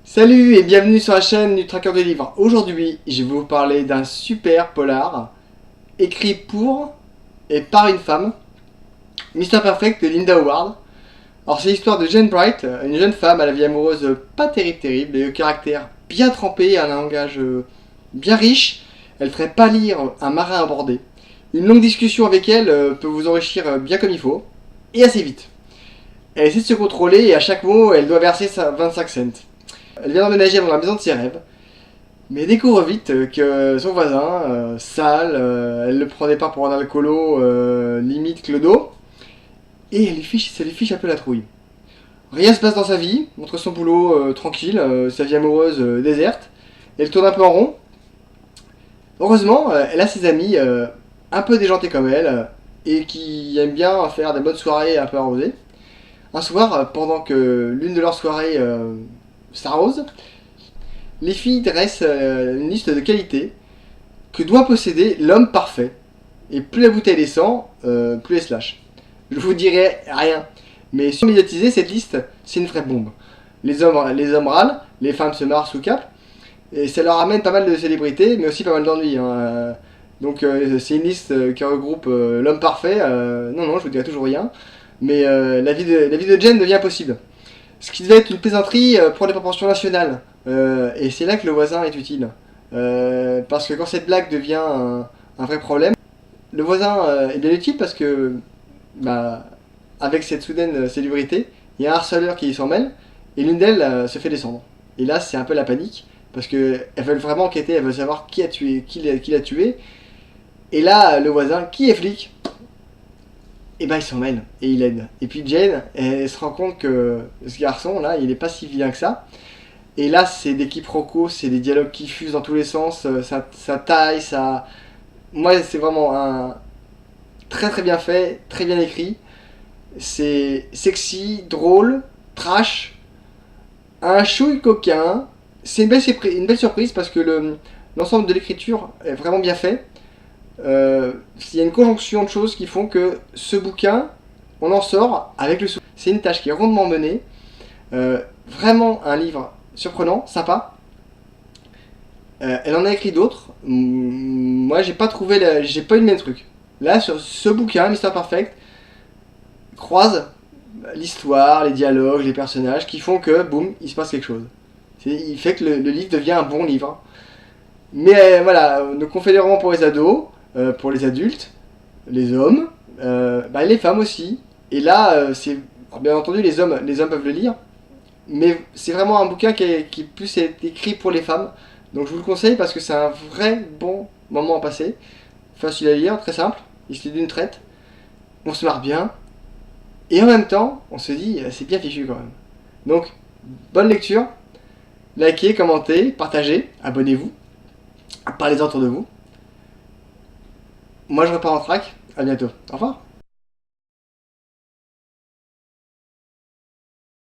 Salut et bienvenue sur la chaîne du Traqueur de livres. Aujourd'hui, je vais vous parler d'un super polar écrit pour et par une femme, Mr. Perfect de Linda Howard. Alors c'est l'histoire de Jane Bright, une jeune femme à la vie amoureuse pas terrible et au caractère bien trempé et un langage bien riche. Elle ferait pas lire un marin abordé. Une longue discussion avec elle peut vous enrichir bien comme il faut et assez vite. Elle essaie de se contrôler et à chaque mot, elle doit verser 25 cents. Elle vient d'emménager dans la maison de ses rêves, mais découvre vite que son voisin, sale, elle le prenait pas pour un alcoolo, limite clodo, et ça lui fiche un peu la trouille. Rien se passe dans sa vie, entre son boulot tranquille, sa vie amoureuse déserte, elle tourne un peu en rond. Heureusement, elle a ses amis un peu déjantés comme elle, et qui aiment bien faire des bonnes soirées un peu arrosées. Un soir, pendant que l'une de leurs soirées s'arrose, les filles dressent une liste de qualités que doit posséder l'homme parfait. Et plus la bouteille descend, plus elle se lâche. Je vous dirai rien. Mais sur médiatiser cette liste, c'est une vraie bombe. Les hommes râlent, les femmes se marrent sous cap. Et ça leur amène pas mal de célébrités, mais aussi pas mal d'ennuis. Donc c'est une liste qui regroupe l'homme parfait. Non, je vous dirai toujours rien. Mais la vie de Jen devient possible. Ce qui devait être une plaisanterie pour les proportions nationales. Et c'est là que le voisin est utile. Parce que quand cette blague devient un vrai problème, le voisin est bien utile parce que, bah, avec cette soudaine célébrité, il y a un harceleur qui s'en mêle et l'une d'elles se fait descendre. Et là, c'est un peu la panique parce qu'elles veulent vraiment enquêter, elles veulent savoir qui a tué, qui l'a tué. Et là, le voisin, qui est flic, et ben il s'en mêle et il aide. Et puis Jane, elle se rend compte que ce garçon là, il est pas si vilain que ça. Et là, c'est des quiproquos, c'est des dialogues qui fusent dans tous les sens, ça taille, ça. Moi, c'est vraiment un très bien fait, très bien écrit. C'est sexy, drôle, trash, un chouille coquin. C'est une belle surprise parce que l'ensemble de l'écriture est vraiment bien fait. Il y a une conjonction de choses qui font que ce bouquin, on en sort avec le sourire. C'est une tâche qui est rondement menée. Vraiment un livre surprenant, sympa. Elle en a écrit d'autres. Moi, j'ai pas eu le même truc. Là, sur ce bouquin, Mr. Perfect, croise l'histoire, les dialogues, les personnages qui font que, boum, il se passe quelque chose. Il fait que le livre devient un bon livre. Mais voilà, donc on fait des romans pour les ados, pour les adultes, les hommes, les femmes aussi. Et là, c'est bien entendu les hommes peuvent le lire, mais c'est vraiment un bouquin qui plus est écrit pour les femmes. Donc je vous le conseille parce que c'est un vrai bon moment à passer. Facile à lire, très simple, il se lit d'une traite. On se marre bien. Et en même temps, on se dit, c'est bien fichu quand même. Donc, bonne lecture. Likez, commentez, partagez, abonnez-vous. Parlez-en autour de vous. Moi je repars en track. À bientôt. Au revoir.